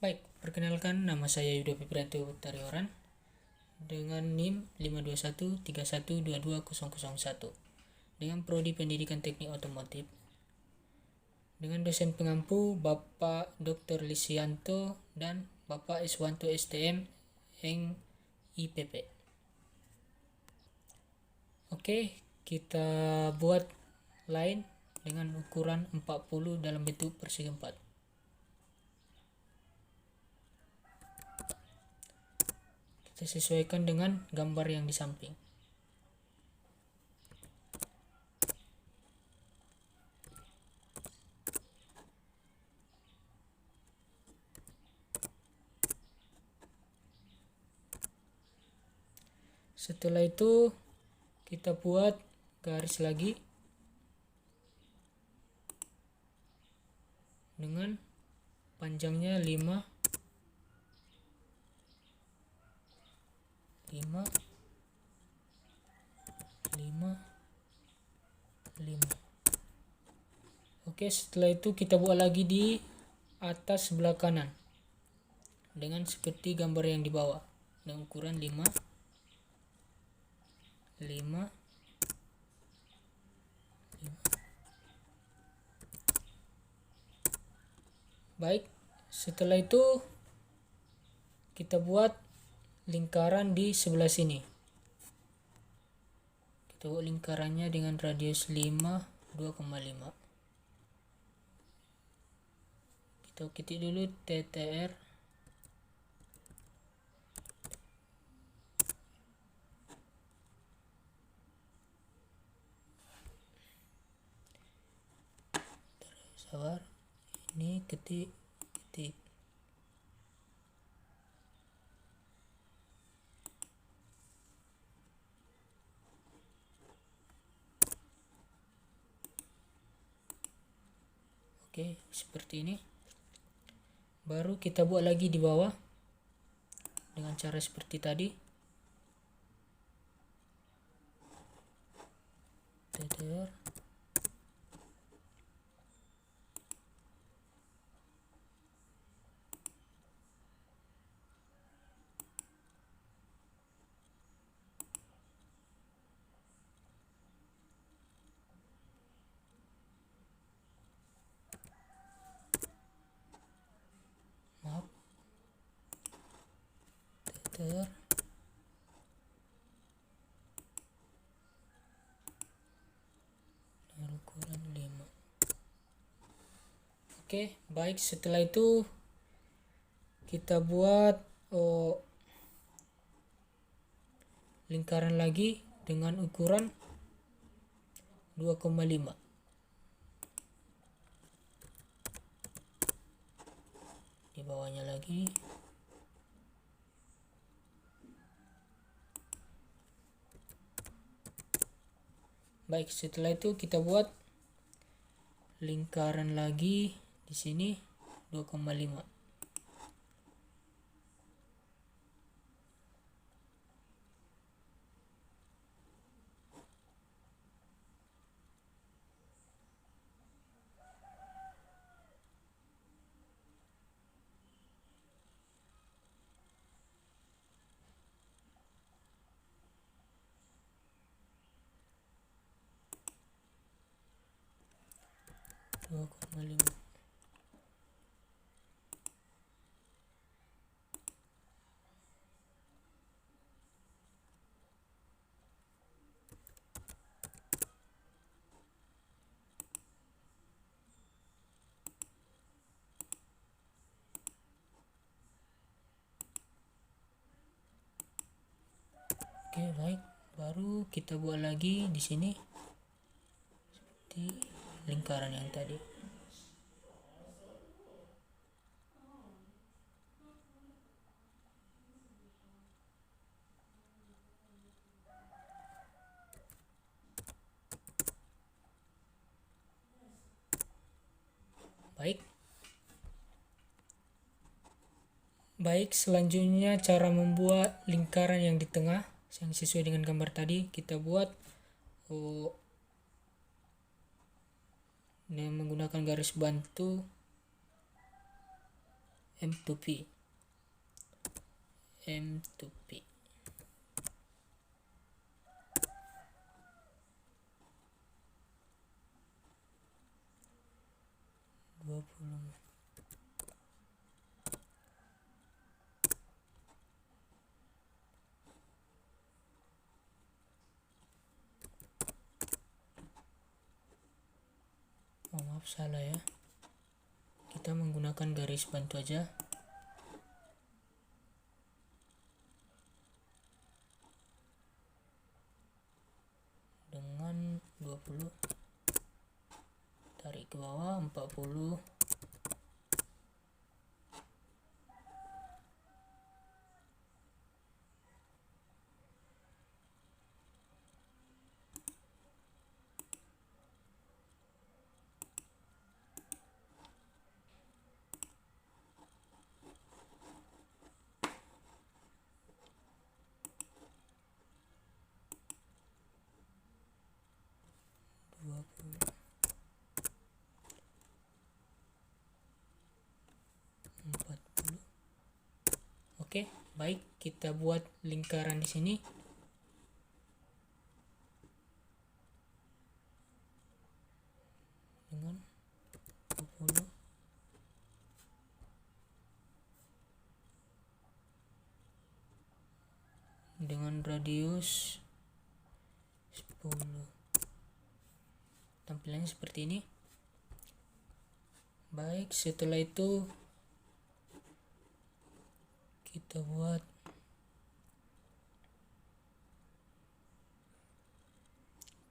Baik, perkenalkan nama saya Yuda Febrianto Tarioran dengan NIM 52131220001 dengan Prodi Pendidikan Teknik Otomotif dengan dosen pengampu Bapak Dr. Lisianto dan Bapak Iswanto STM Eng IPP. Oke, kita buat line dengan ukuran 40 dalam bentuk persegi 4. Kita sesuaikan dengan gambar yang di samping. Setelah itu kita buat garis lagi dengan panjangnya 5 5 5. Oke, setelah itu kita buat lagi di atas sebelah kanan dengan seperti gambar yang di bawah dengan ukuran 5 5. Baik, setelah itu kita buat lingkaran di sebelah sini. Kita buat lingkarannya dengan radius 5 2,5. Kita ketik dulu TTR. Sabar, ini ketik. Oke, seperti ini. Baru kita buat lagi di bawah dengan cara seperti tadi. TTR. TTR. Dengan ukuran 5. Oke, baik, setelah itu kita buat lingkaran lagi dengan ukuran 2,5. Di bawahnya lagi. Baik, setelah itu kita buat lingkaran lagi di sini 2,5. Oke, baik. Baru kita buat lagi di sini seperti lingkaran yang tadi. Baik, selanjutnya cara membuat lingkaran yang di tengah yang sesuai dengan gambar tadi. Kita buat dengan menggunakan garis bantu M to P, M to P. Oh, maaf salah ya, kita menggunakan garis bantu aja. Dengan 20 tarik ke bawah 40, Oke, baik, kita buat lingkaran di sini. Dengan 20 dengan radius 10. Tampilannya seperti ini. Baik, setelah itu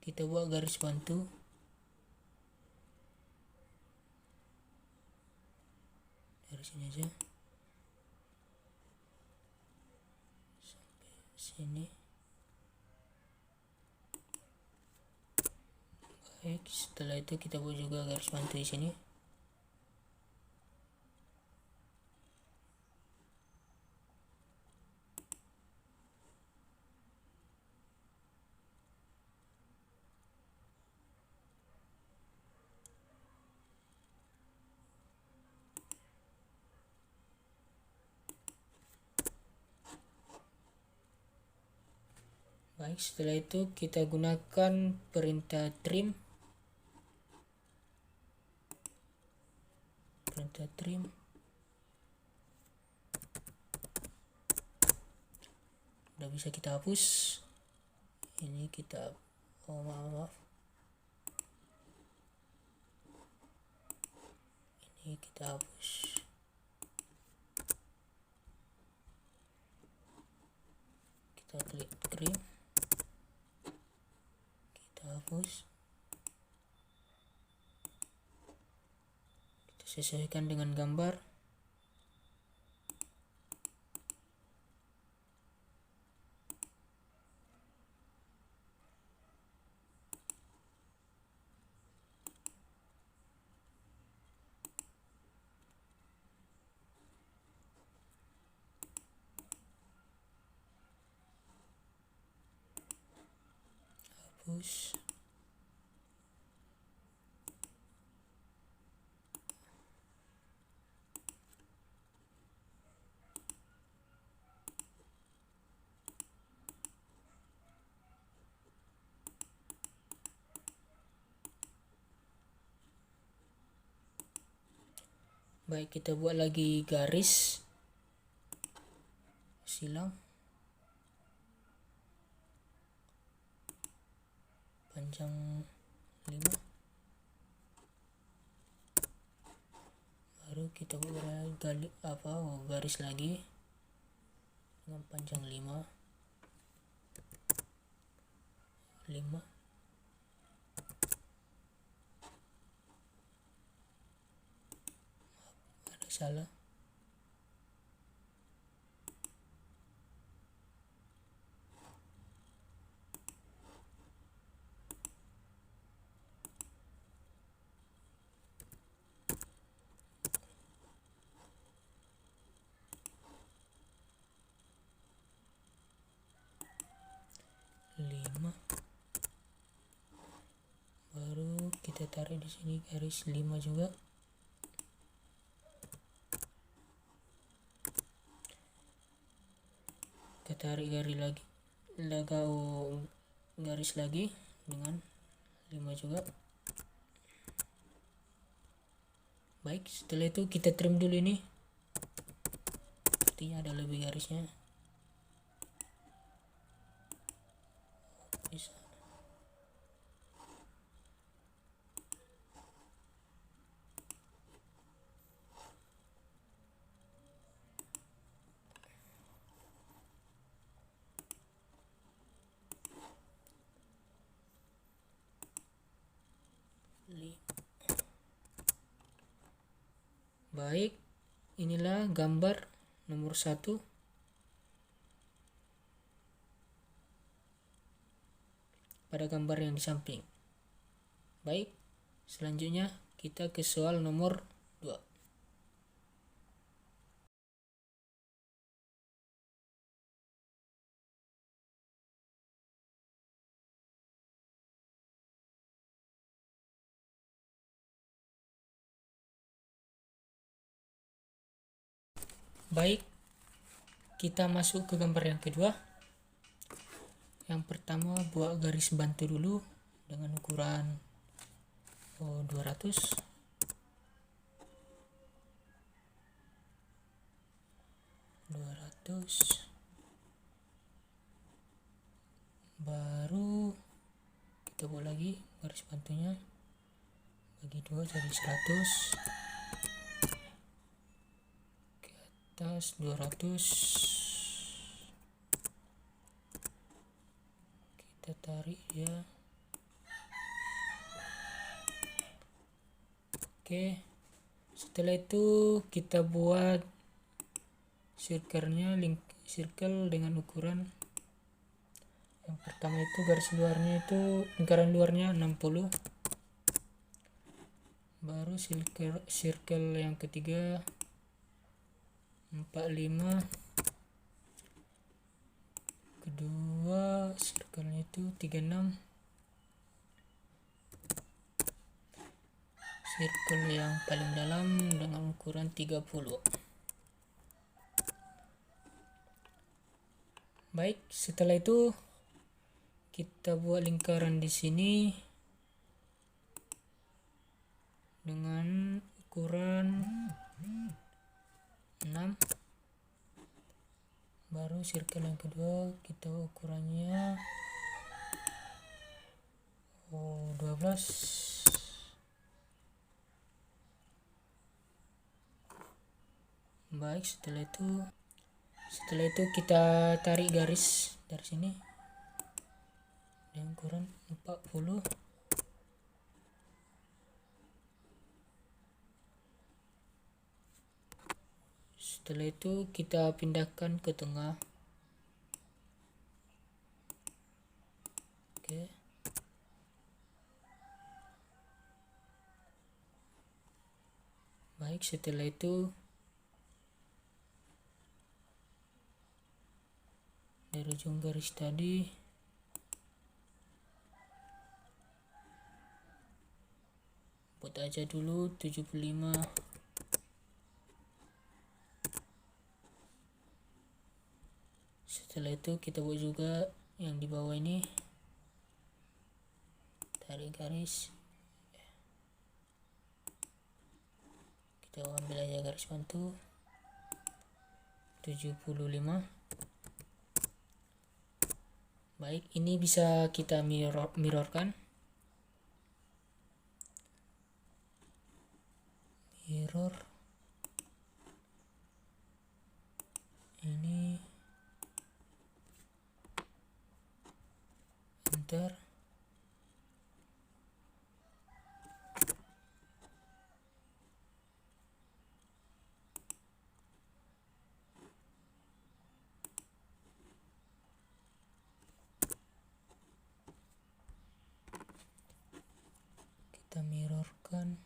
kita buat garis bantu. Dari sini aja sampai sini. Baik, setelah itu kita buat juga garis bantu di sini. Baik, setelah itu kita gunakan perintah trim. Udah bisa kita hapus. Ini kita maaf. Ini kita hapus. Kita klik trim. Kita hapus. Kita sesuaikan dengan gambar. Hapus. Baik, kita buat lagi garis silang panjang 5. Baru kita buat garis lagi dengan panjang 5. Ada salah. Baru kita tarik di sini garis 5 juga. kita tarik garis lagi dengan 5 juga. Baik, setelah itu kita trim dulu ini, sepertinya ada lebih garisnya. Bisa. Baik, inilah gambar nomor 1 pada gambar yang di samping. Baik, selanjutnya kita ke soal nomor 2. Baik, kita masuk ke gambar yang kedua. Yang pertama, buat garis bantu dulu dengan ukuran 200. Baru kita buat lagi garis bantunya, bagi 2 jadi 100, ke atas 200, kita tarik ya. Oke, setelah itu kita buat circle dengan ukuran. Yang pertama itu garis luarnya itu lingkaran luarnya 60. Baru circle yang ketiga 45. Kedua circle itu 36. Circle yang paling dalam dengan ukuran 30. Baik, setelah itu kita buat lingkaran di sini dengan ukuran 6. Baru circle yang kedua kita ukurannya 12. Baik, setelah itu kita tarik garis dari sini dengan ukuran 40. Setelah itu kita pindahkan ke tengah. Oke. Baik, setelah itu dari ujung garis tadi buat aja dulu 75. Setelah itu kita buat juga yang di bawah ini, tarik garis, kita ambil aja garis bantu 75. Baik, ini bisa kita mirror ini, enter. Kita mirrorkan.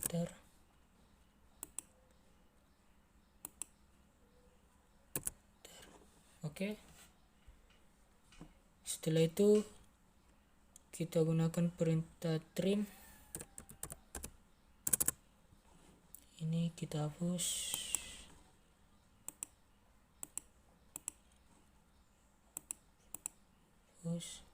enter. Oke. Setelah itu kita gunakan perintah trim. Ini kita hapus. Hapus.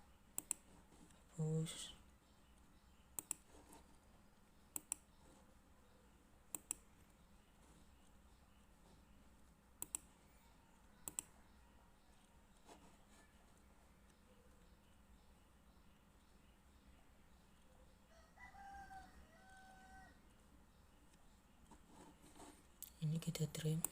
Ini kita trim.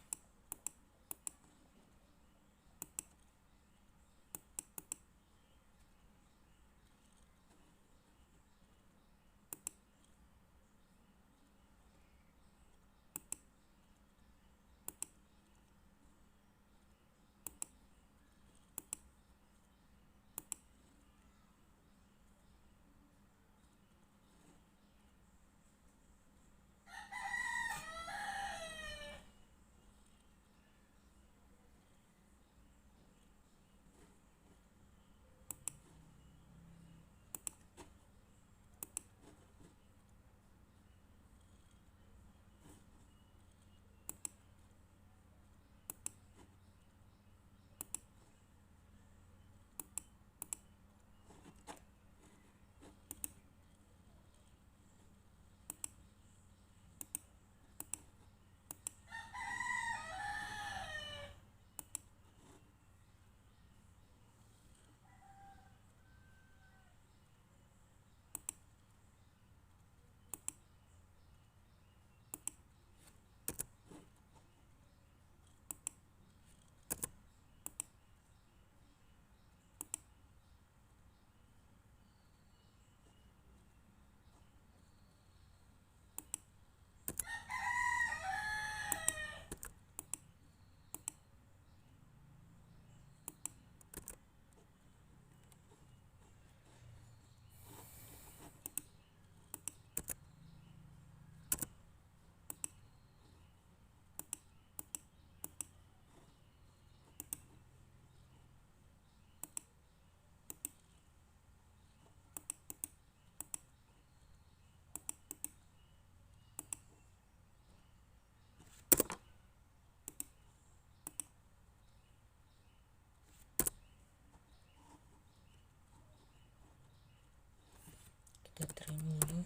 Kita trim dulu.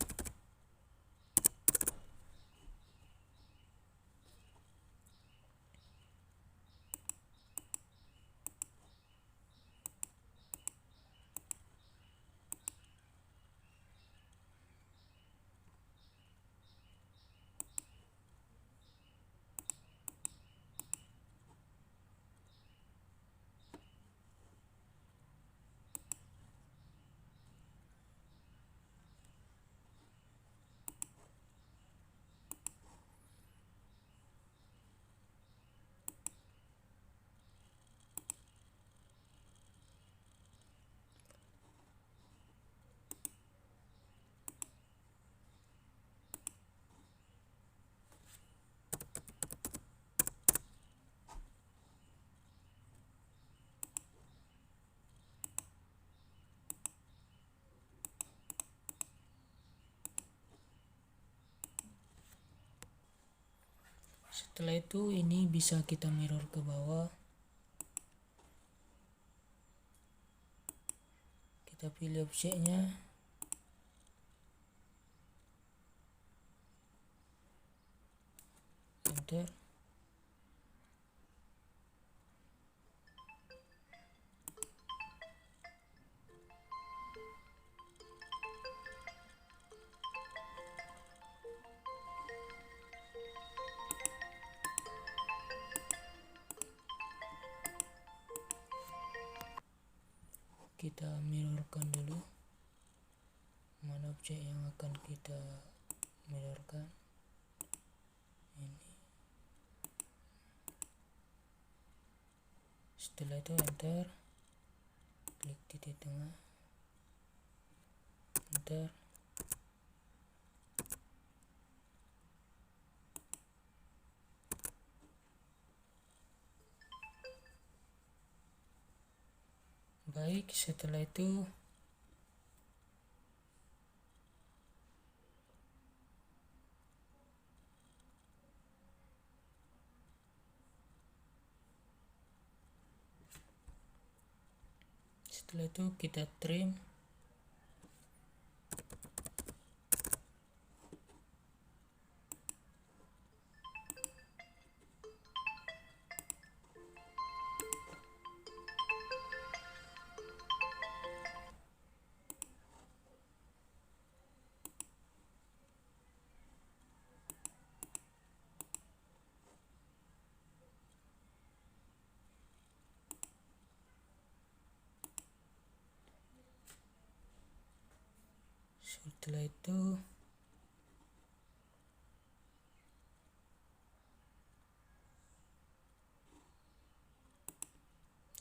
Setelah itu ini bisa kita mirror ke bawah. Kita pilih objeknya. Enter. Kita mirrorkan dulu mana objek yang akan kita mirrorkan. Ini. Setelah itu enter, klik titik tengah, enter. Baik, setelah itu kita trim. Setelah itu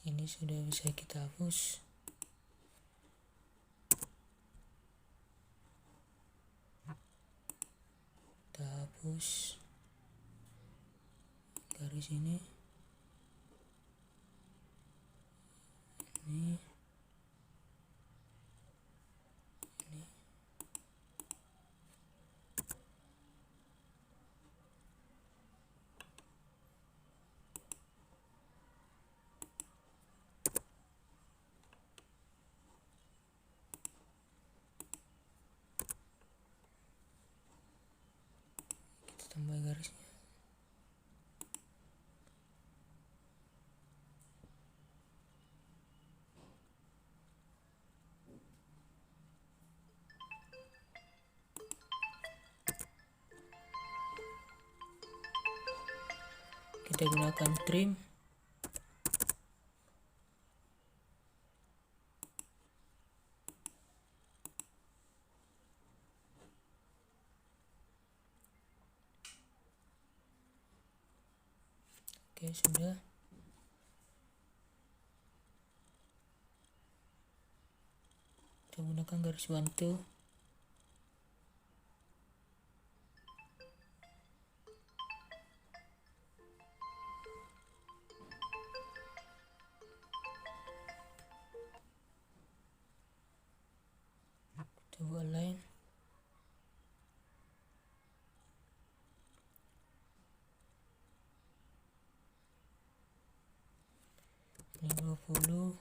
ini sudah bisa kita hapus. Kita hapus garis ini. Ini kita tambah garisnya. Kita gunakan trim. Oke, sudah. Kita gunakan garis bantu. Kita buat line. Ini 20.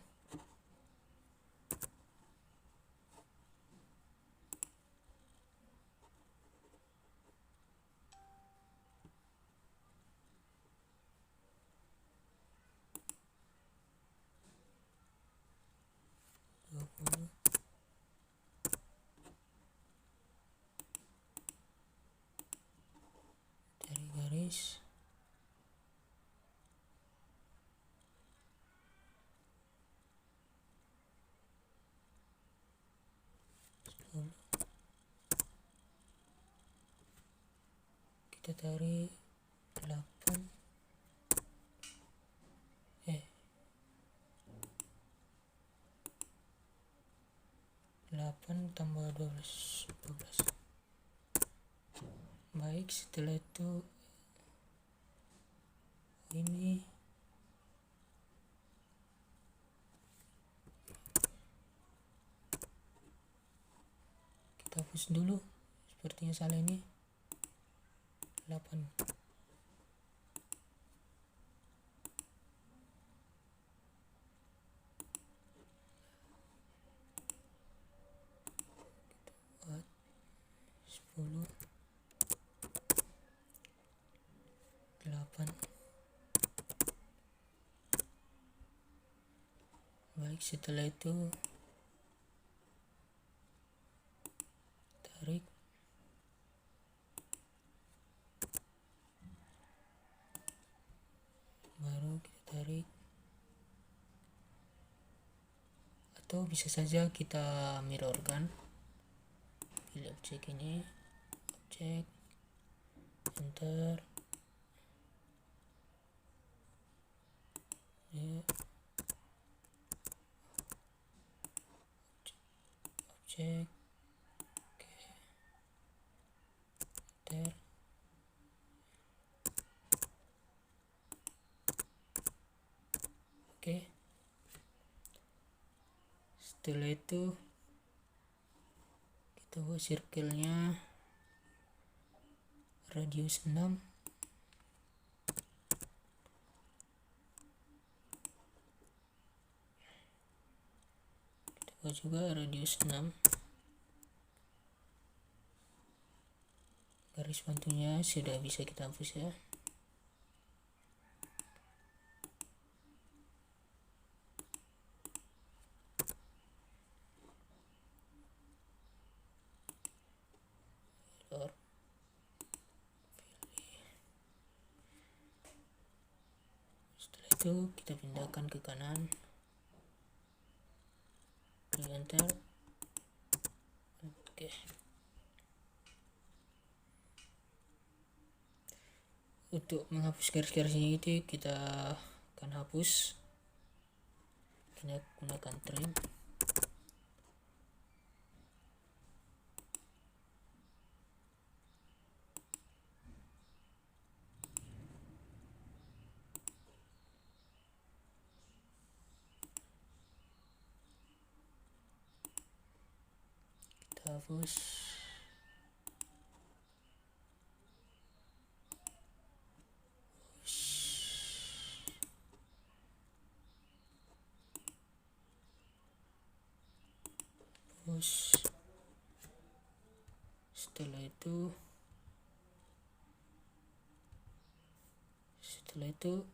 Cari garis. Kita tarik 8 tambah 12. Baik, setelah itu ini kita hapus dulu, sepertinya salah ini 8. Kita buat 10 8. Baik, setelah itu tarik. Baru kita tarik, atau bisa saja kita mirrorkan. Pilih objek ini, objek, enter, ya, objek, oke, enter. Oke, Setelah itu kita buat circle-nya radius 6. Kita buat juga radius 6. Garis bantunya sudah bisa kita hapus ya. Setelah itu kita pindahkan ke kanan, klik enter. Oke. Untuk menghapus garis-garis ini kita akan hapus, kita gunakan trim. Kita hapus. Setelah itu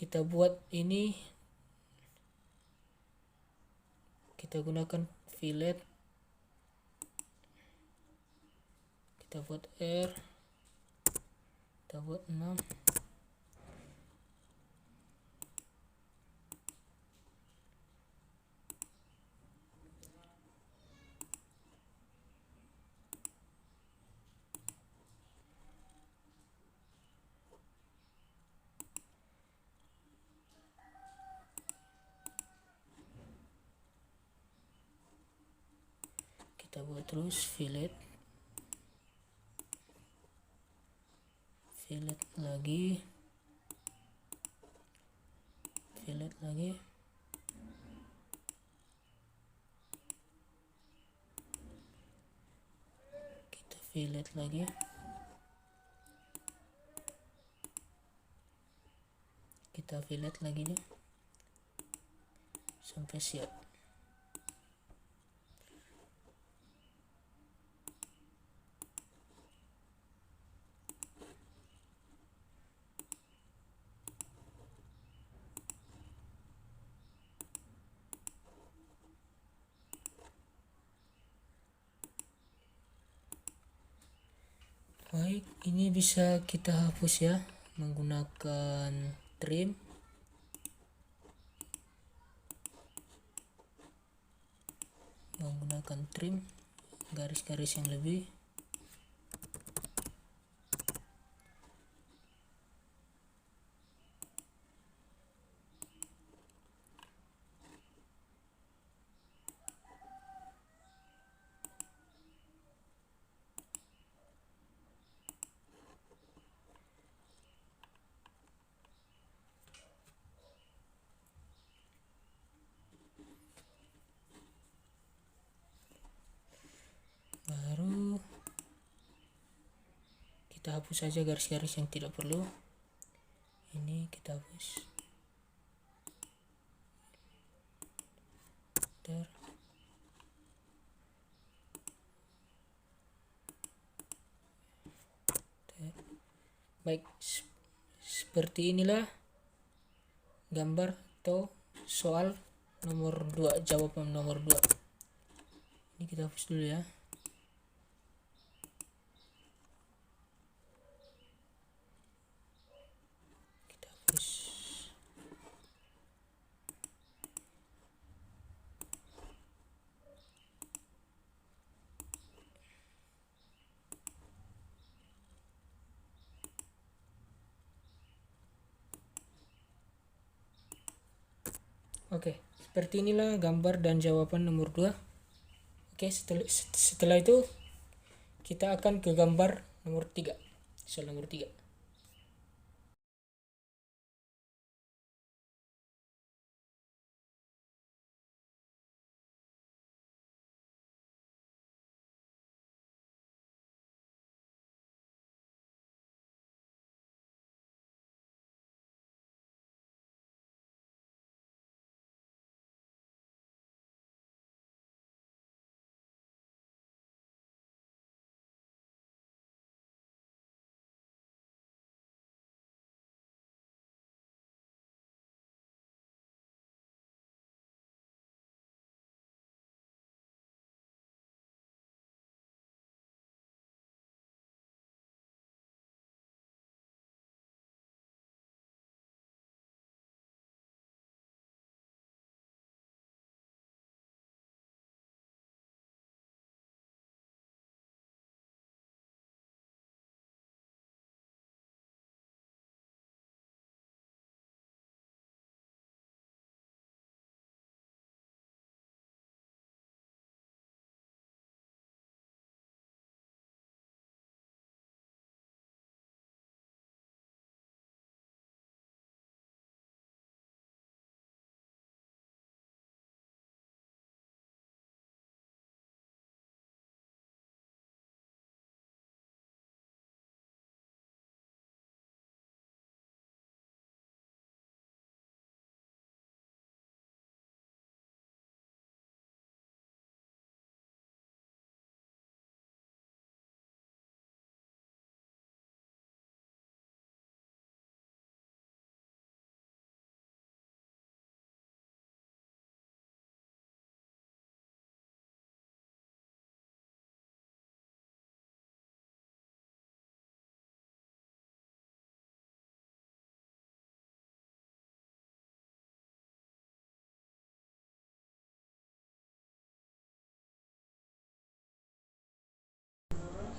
kita buat ini, kita gunakan fillet, kita buat R, kita buat 6. Kita buat terus fillet lagi, fillet lagi, kita fillet lagi, kita fillet lagi nih sampai siap. Baik, ini bisa kita hapus ya menggunakan trim. Garis-garis yang lebih. Baru kita hapus saja garis-garis yang tidak perlu. Ini kita hapus. Bentar. Baik, seperti inilah gambar atau soal nomor 2, jawaban nomor 2. Ini kita hapus dulu ya. Kita hapus. Oke, seperti inilah gambar dan jawaban nomor 2. Oke, setelah itu kita akan ke gambar nomor 3. Soal nomor 3.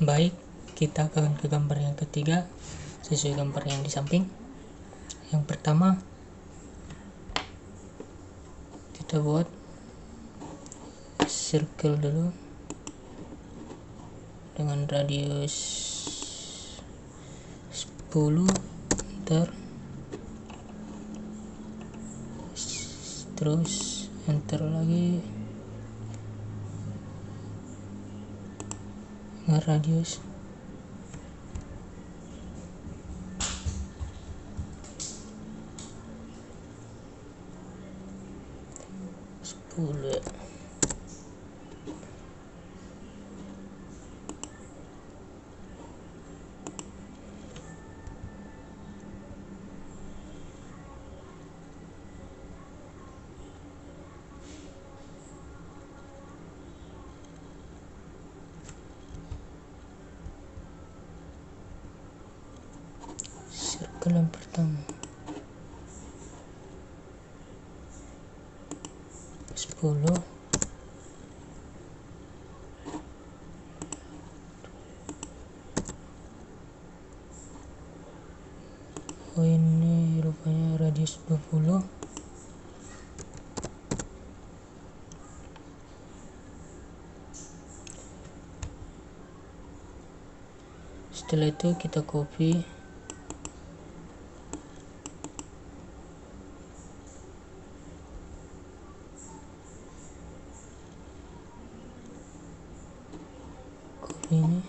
Baik, kita akan ke gambar yang ketiga sesuai gambar yang di samping. Yang pertama, kita buat circle dulu dengan radius 10, terus enter lagi dengan radius 10. Circle yang pertama 10, oh ini rupanya radius 20. Setelah itu kita copy ini,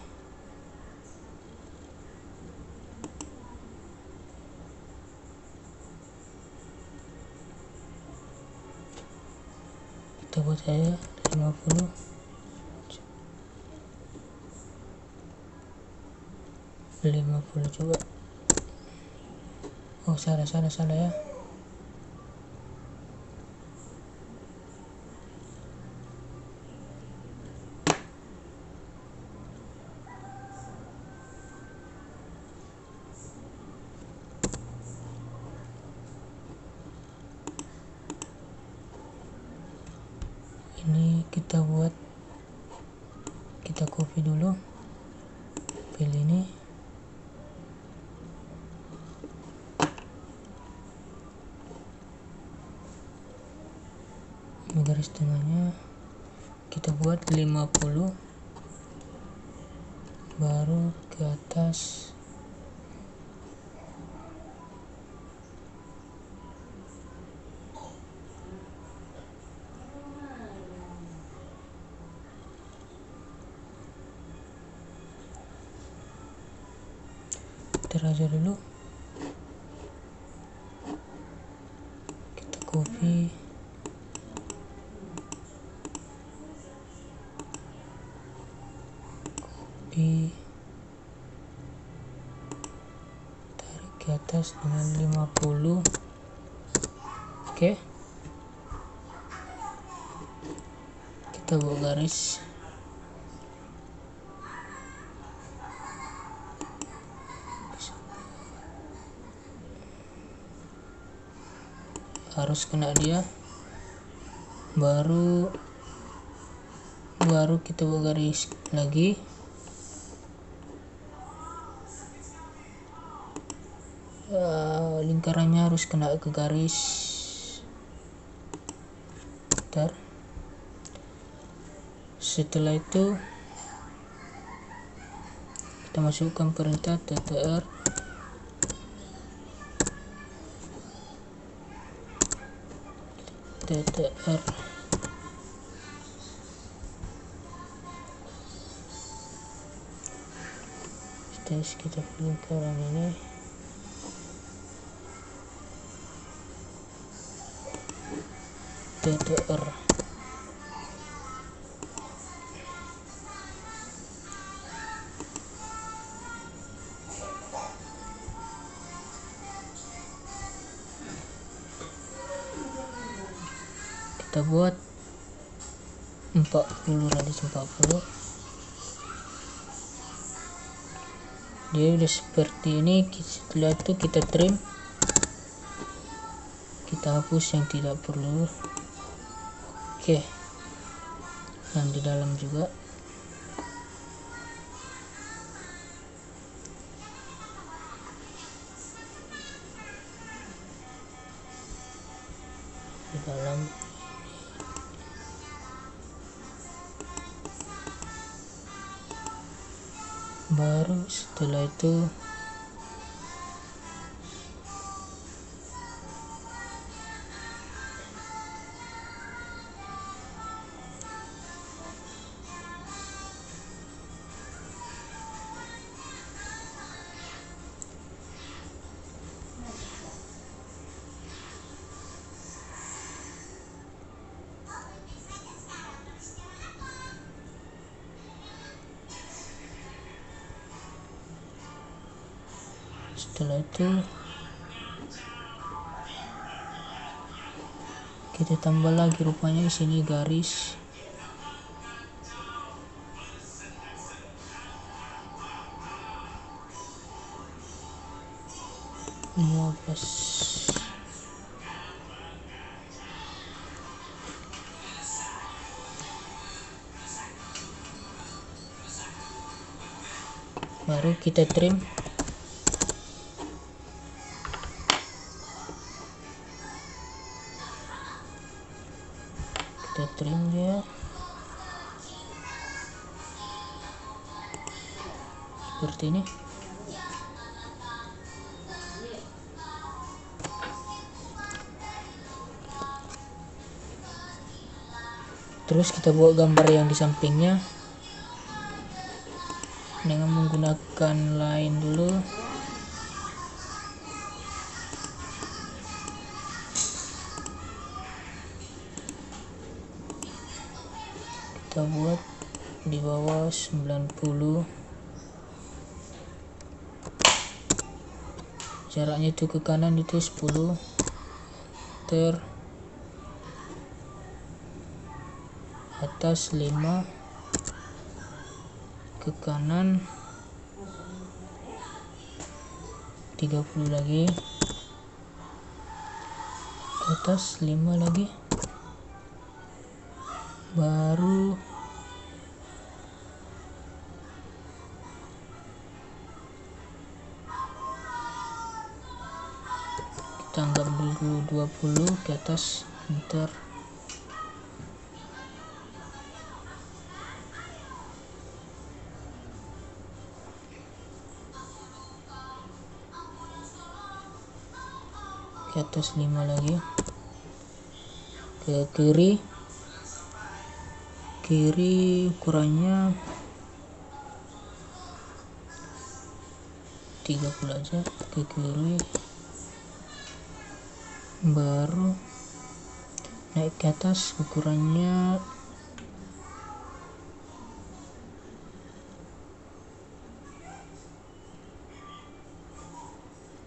kita buat saya 50, coba. Oh salah ya. Ini kita copy dulu, pilih ini, garis tengahnya kita buat 50, baru ke atas aja dulu, kita copy tarik ke atas dengan 50. Oke, kita buat garis harus kena dia, baru kita buat garis lagi, lingkarannya harus kena ke garis. Bentar. Setelah itu kita masukkan perintah ttr terus kita pilih lingkaran ini, ttr. Kita buat 40, radius 40. Dia udah seperti ini. Setelah itu kita trim, kita hapus yang tidak perlu. Oke, yang di dalam juga dalam, baru setelah itu kita tambah lagi rupanya di sini garis baru kita trim. Kita trim dia seperti ini. Terus kita buat gambar yang di sampingnya dengan menggunakan line dulu. Kita buat di bawah 90, jaraknya itu ke kanan itu 10 meter, atas 5, ke kanan 30 lagi, ke atas 5 lagi, baru kita anggap dulu 20 ke atas meter. Ke atas 5 lagi, ke kiri ukurannya 30 aja, ke kiri, baru naik ke atas ukurannya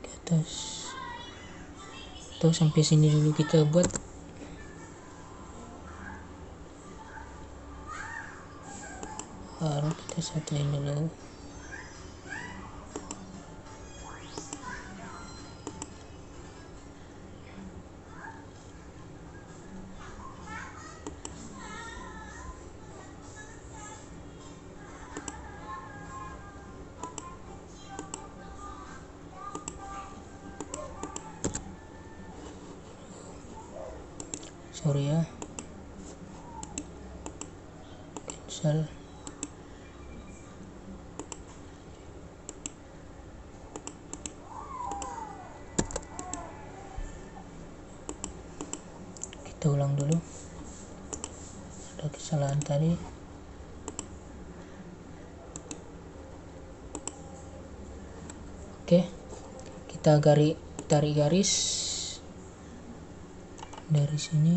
ke atas, atau sampai sini dulu kita buat. Baru kita satuin dulu. Sorry ya, cancel. Kita ulang dulu, ada kesalahan tadi. Oke, kita tarik garis dari sini,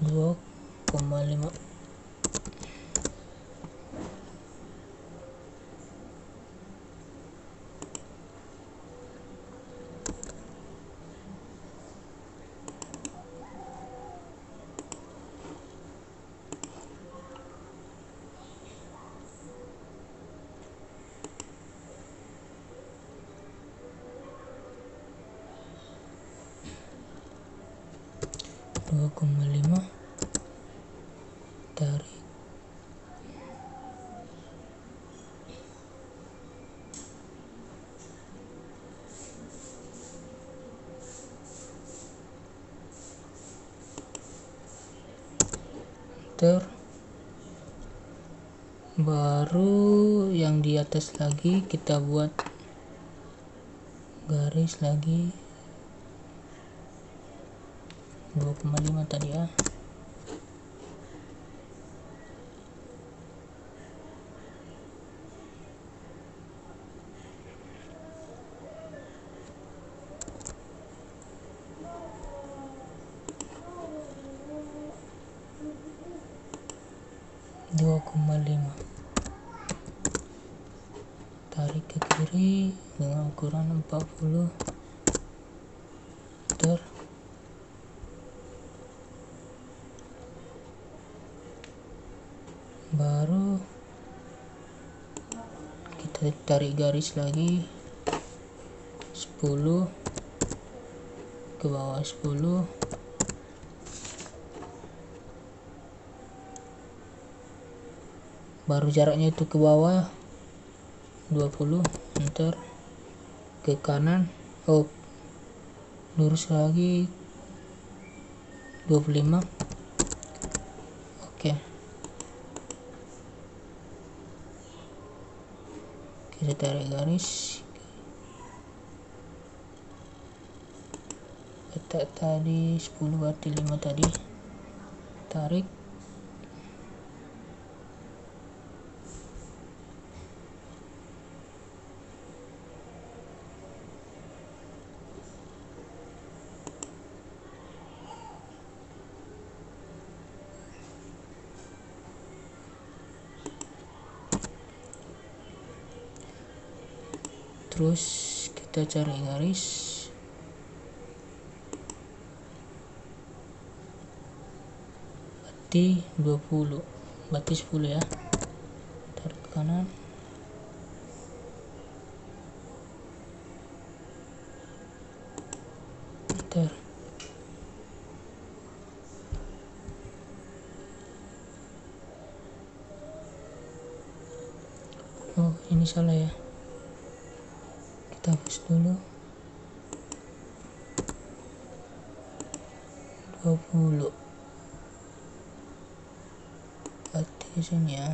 dua koma lima. tarik enter. Baru yang di atas lagi kita buat garis lagi 2,5 tadi ya. Tarik ke kiri dengan ukuran 40 meter. Baru kita tarik garis lagi 10 ke bawah 10. Baru jaraknya itu ke bawah 20, enter. Ke kanan lurus lagi 25. Oke. Kita tarik garis, letak tadi 10 berarti 5 tadi, tarik. Terus kita cari garis berarti 20, berarti 10 ya. Tarik ke kanan, enter. Oh, ini salah ya, kita hapus dulu. 20 berarti di sini ya.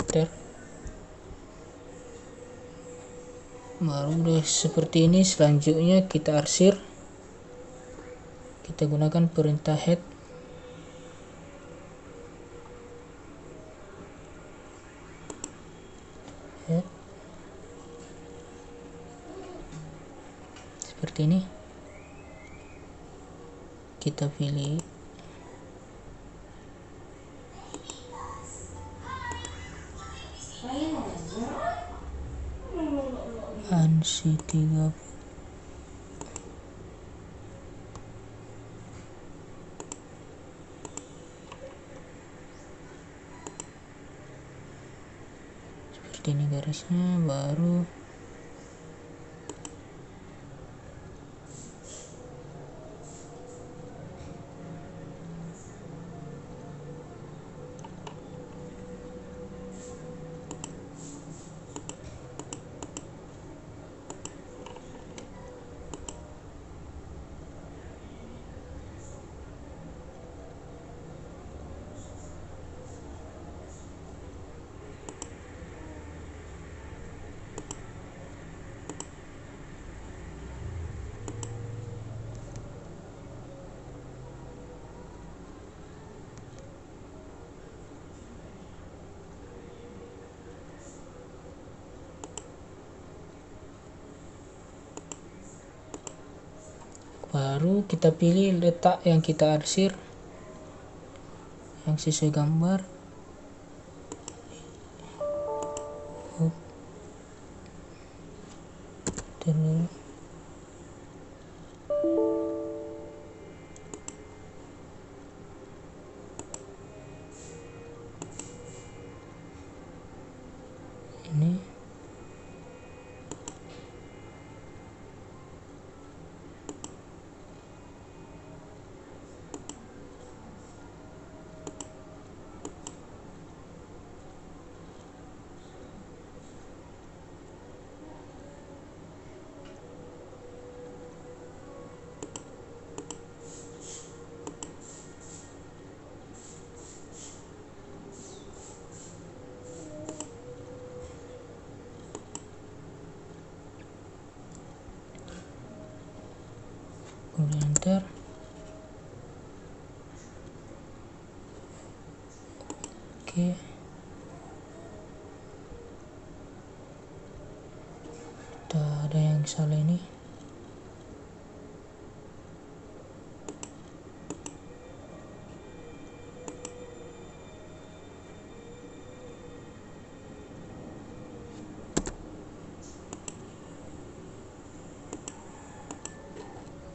Enter. Baru udah seperti ini. Selanjutnya kita arsir, kita gunakan perintah head. Seperti ini. Kita pilih ANSI 30. Seperti ini garisnya. Baru kita pilih letak yang kita arsir yang sesuai gambar. Terus ini kemudian enter. Oke, ada yang salah ini.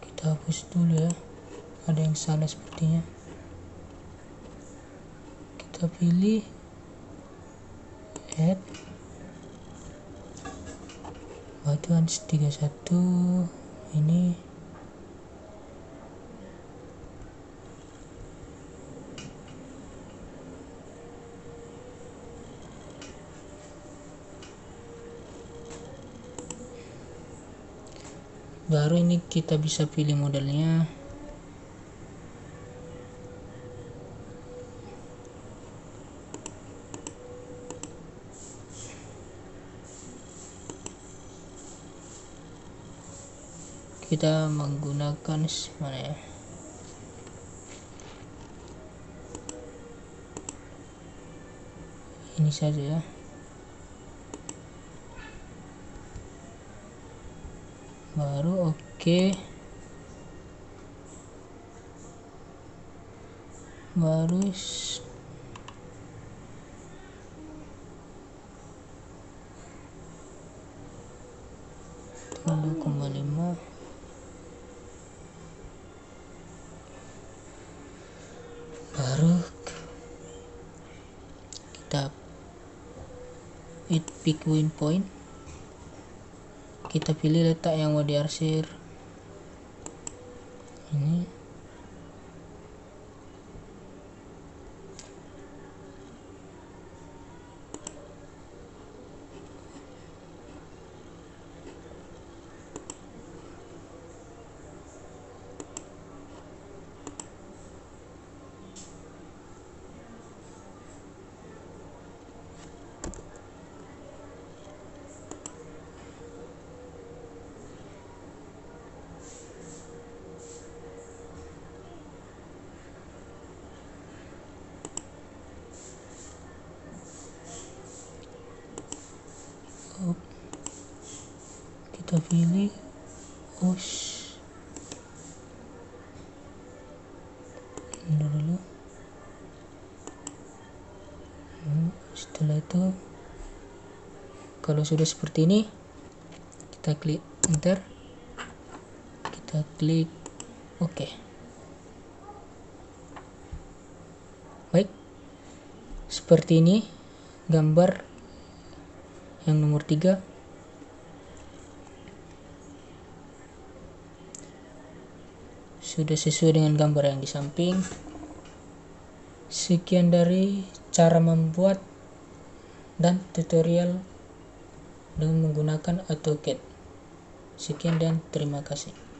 Kita hapus dulu ya, ada yang salah sepertinya. Kita pilih add batuan 31 ini. Baru ini kita bisa pilih modelnya. Kita menggunakan mana ya? Ini saja ya. Baru oke. Baru 2,5. Baru kita pick win point. Kita pilih letak yang mau diarsir ini. Kita pilih dulu. Setelah itu kalau sudah seperti ini, kita klik enter, kita klik oke. Baik, seperti ini gambar yang nomor 3. Sudah sesuai dengan gambar yang di samping. Sekian dari cara membuat dan tutorial dengan menggunakan AutoCAD. Sekian dan terima kasih.